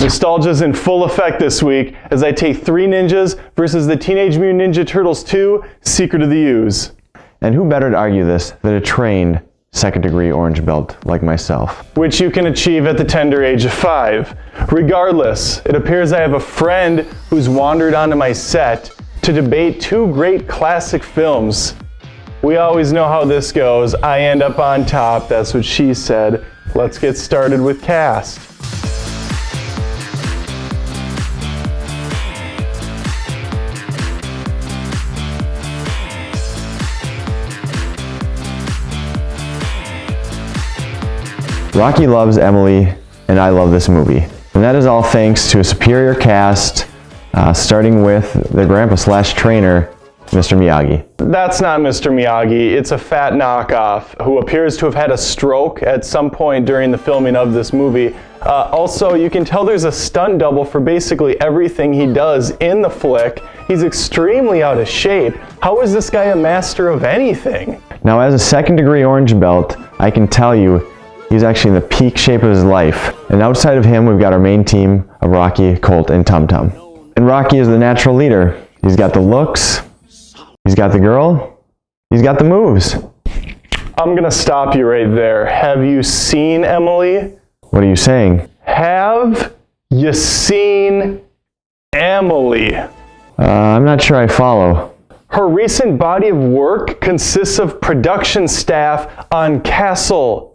Nostalgia's in full effect this week as I take 3 ninjas versus the Teenage Mutant Ninja Turtles 2, Secret of the Ooze. And who better to argue this than a trained second-degree orange belt like myself? Which you can achieve at the tender age of 5. Regardless, it appears I have a friend who's wandered onto my set to debate 2 great classic films. We always know how this goes. I end up on top, that's what she said. Let's get started with cast. Rocky loves Emily, and I love this movie. And that is all thanks to a superior cast, starting with the grandpa/trainer, Mr. Miyagi. That's not Mr. Miyagi, it's a fat knockoff who appears to have had a stroke at some point during the filming of this movie. Also, you can tell there's a stunt double for basically everything he does in the flick. He's extremely out of shape. How is this guy a master of anything? Now, as a second-degree orange belt, I can tell you he's actually in the peak shape of his life. And outside of him, we've got our main team of Rocky, Colt, and Tum Tum. And Rocky is the natural leader. He's got the looks, he's got the girl, he's got the moves. I'm gonna stop you right there. Have you seen Emily? What are you saying? Have you seen Emily? I'm not sure I follow. Her recent body of work consists of production staff on Castle,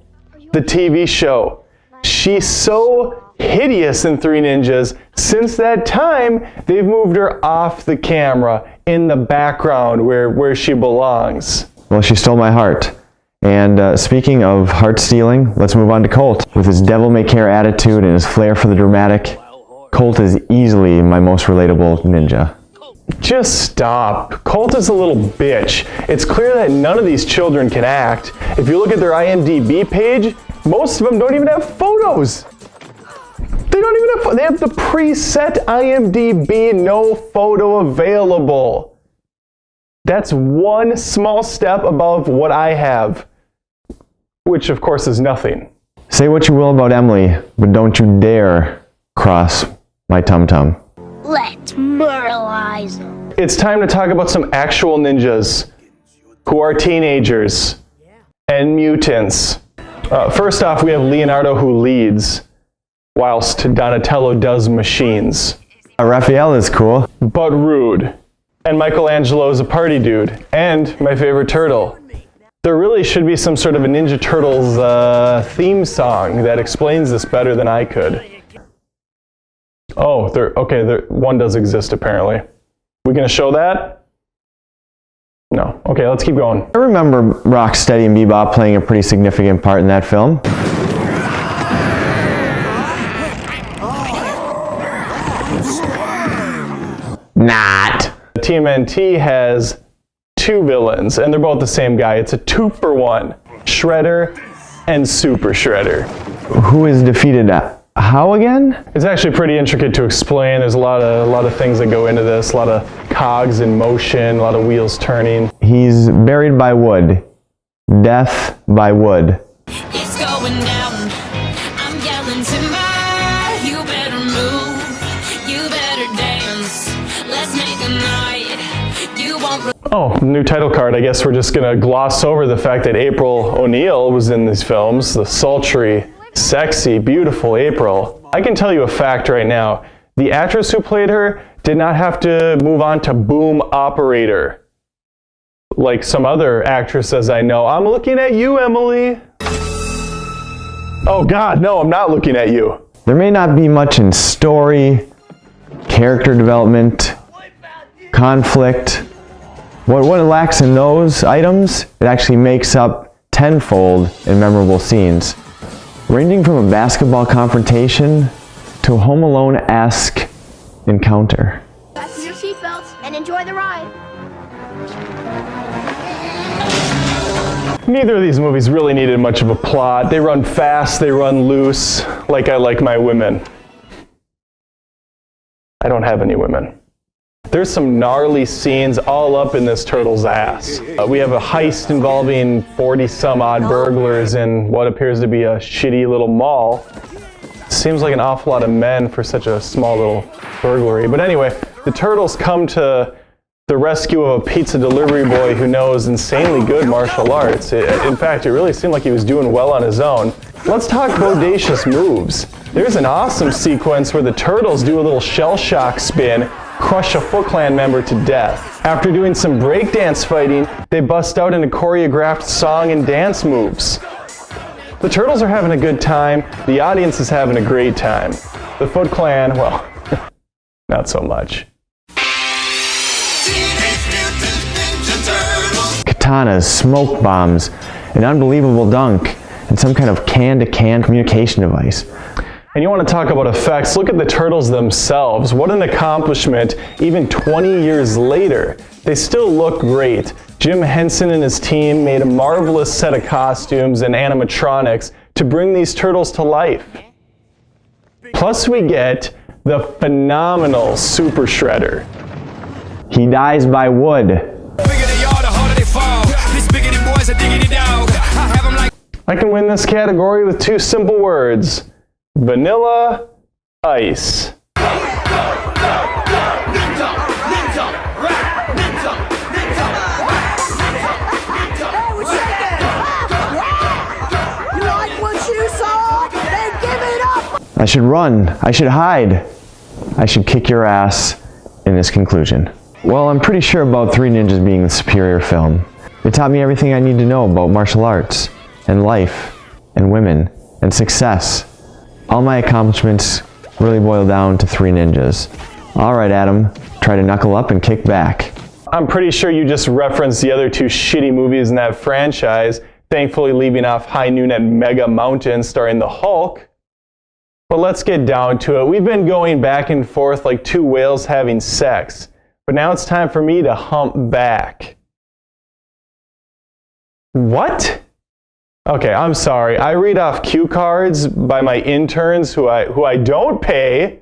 the TV show. She's so hideous in 3 Ninjas. Since that time, they've moved her off the camera in the background where she belongs. Well, she stole my heart. And speaking of heart stealing, let's move on to Colt. With his devil-may-care attitude and his flair for the dramatic, Colt is easily my most relatable ninja. Just stop. Colt is a little bitch. It's clear that none of these children can act. If you look at their IMDb page, most of them don't even have photos. They have the preset IMDb no photo available. That's one small step above what I have, which of course is nothing. Say what you will about Emily, but don't you dare cross my tum-tum. Let's muralize them. It's time to talk about some actual ninjas who are teenagers and mutants. First off, we have Leonardo who leads, whilst Donatello does machines. Raphael is cool. But rude. And Michelangelo is a party dude. And my favorite turtle. There really should be some sort of a Ninja Turtles theme song that explains this better than I could. Oh, one does exist apparently. We gonna show that? No. Okay, let's keep going. I remember Rocksteady and Bebop playing a pretty significant part in that film. Not. TMNT has 2 villains, and they're both the same guy. It's a 2-for-1. Shredder and Super Shredder. Who is defeated how again? It's actually pretty intricate to explain. There's a lot of things that go into this, a lot of cogs in motion, a lot of wheels turning. He's buried by wood. Death by wood. It's going down. I'm yelling timber. You better move. You better dance. Let's make a night. You won't. Oh, new title card. I guess we're just gonna gloss over the fact that April O'Neil was in these films. The sultry, sexy, beautiful April. I can tell you a fact right now. The actress who played her did not have to move on to boom operator like some other actresses I know. I'm looking at you, Emily. Oh God, no, I'm not looking at you. There may not be much in story, character development, conflict. What it lacks in those items, it actually makes up tenfold in memorable scenes. Ranging from a basketball confrontation to a Home Alone-esque encounter. Fasten your seatbelts and enjoy the ride. Neither of these movies really needed much of a plot. They run fast, they run loose, like I like my women. I don't have any women. There's some gnarly scenes all up in this turtle's ass. We have a heist involving 40-some-odd burglars in what appears to be a shitty little mall. Seems like an awful lot of men for such a small little burglary. But anyway, the turtles come to the rescue of a pizza delivery boy who knows insanely good martial arts. In fact, it really seemed like he was doing well on his own. Let's talk bodacious moves. There's an awesome sequence where the turtles do a little shell shock spin, crush a Foot Clan member to death. After doing some breakdance fighting, they bust out into choreographed song and dance moves. The turtles are having a good time, the audience is having a great time. The Foot Clan, well, not so much. Katanas, smoke bombs, an unbelievable dunk, and some kind of can-to-can communication device. And you want to talk about effects, look at the turtles themselves. What an accomplishment, even 20 years later. They still look great. Jim Henson and his team made a marvelous set of costumes and animatronics to bring these turtles to life. Plus we get the phenomenal Super Shredder. He dies by wood. I can win this category with two simple words. Vanilla Ice. I should run. I should hide. I should kick your ass in this conclusion. Well, I'm pretty sure about Three Ninjas being the superior film. It taught me everything I need to know about martial arts, and life, and women, and success. All my accomplishments really boil down to Three Ninjas. Alright, Adam, try to knuckle up and kick back. I'm pretty sure you just referenced the other two shitty movies in that franchise, thankfully leaving off High Noon at Mega Mountain starring the Hulk. But let's get down to it. We've been going back and forth like two whales having sex. But now it's time for me to hump back. What? Okay, I'm sorry. I read off cue cards by my interns who I don't pay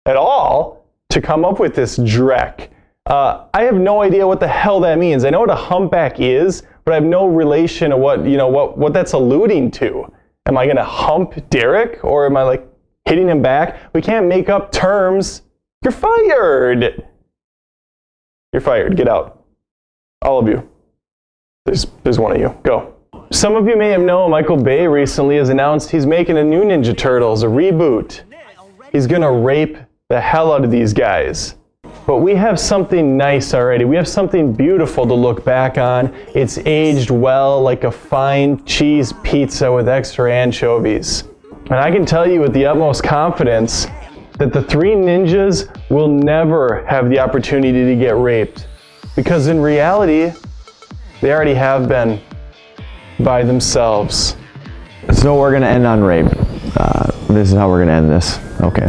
at all to come up with this dreck. I have no idea what the hell that means. I know what a humpback is, but I have no relation to what that's alluding to. Am I gonna hump Derek, or am I like hitting him back? We can't make up terms. You're fired. You're fired. Get out. All of you. There's one of you. Go. Some of you may have known Michael Bay recently has announced he's making a new Ninja Turtles, a reboot. He's gonna rape the hell out of these guys. But we have something nice already. We have something beautiful to look back on. It's aged well like a fine cheese pizza with extra anchovies. And I can tell you with the utmost confidence that the Three Ninjas will never have the opportunity to get raped. Because in reality, they already have been by themselves. So we're gonna end on rape. This is how we're gonna end this. Okay.